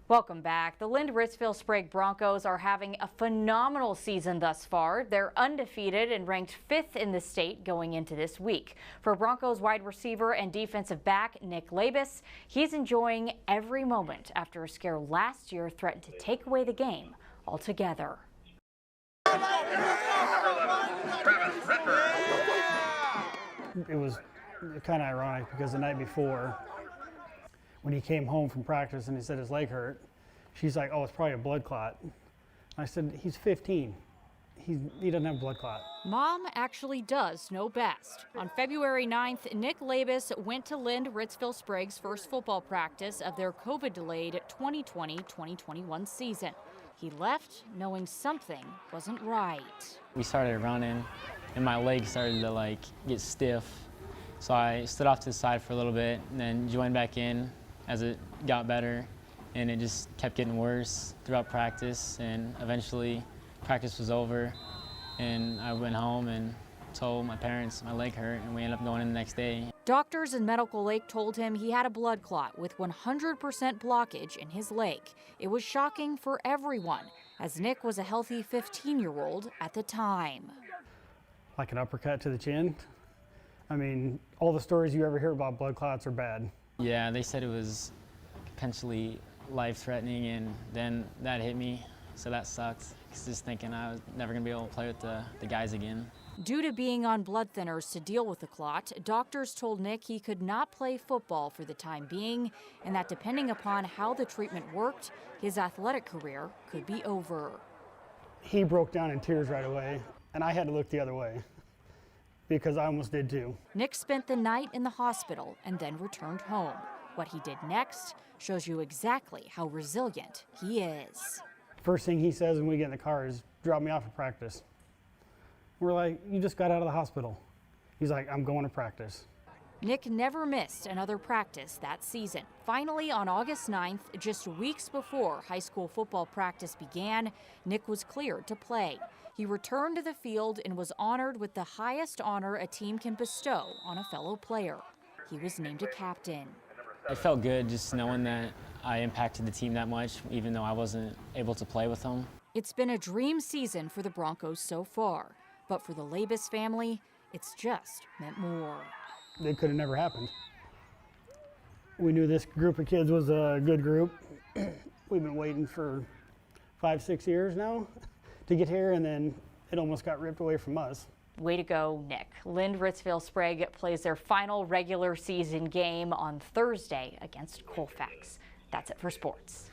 Welcome back. The Lind-Ritzville Sprague Broncos are having a phenomenal season thus far. They're undefeated and ranked 5th in the state going into this week. For Broncos wide receiver and defensive back Nick Labus, he's enjoying every moment after a scare last year threatened to take away the game altogether. It was kind of ironic because the night before, when he came home from practice and he said his leg hurt, she's like, oh, it's probably a blood clot. I said, he's 15. He doesn't have a blood clot. Mom actually does know best. On February 9th, Nick Labus went to Lind-Ritzville Sprague's first football practice of their COVID-delayed 2020-2021 season. He left knowing something wasn't right. We started running and my leg started to get stiff. So I stood off to the side for a little bit and then joined back in as it got better, and it just kept getting worse throughout practice, and eventually practice was over and I went home and told my parents my leg hurt, and we ended up going in the next day. Doctors in Medical Lake told him he had a blood clot with 100% blockage in his leg. It was shocking for everyone, as Nick was a healthy 15-year-old at the time. Like an uppercut to the chin. I mean, all the stories you ever hear about blood clots are bad. Yeah, they said it was potentially life-threatening, and then that hit me, so that sucked. Just thinking I was never going to be able to play with the guys again. Due to being on blood thinners to deal with the clot, doctors told Nick he could not play football for the time being, and that depending upon how the treatment worked, his athletic career could be over. He broke down in tears right away, and I had to look the other way, because I almost did too. Nick spent the night in the hospital and then returned home. What he did next shows you exactly how resilient he is. First thing he says when we get in the car is, drop me off at practice. We're like, you just got out of the hospital. He's like, I'm going to practice. Nick never missed another practice that season. Finally, on August 9th, just weeks before high school football practice began, Nick was cleared to play. He returned to the field and was honored with the highest honor a team can bestow on a fellow player. He was named a captain. It felt good just knowing that I impacted the team that much, even though I wasn't able to play with them. It's been a dream season for the Broncos so far, but for the Labus family, it's just meant more. It could have never happened. We knew this group of kids was a good group. We've been waiting for 5-6 years now to get here, and then it almost got ripped away from us. Way to go, Nick. Lind-Ritzville Sprague plays their final regular season game on Thursday against Colfax. That's it for sports.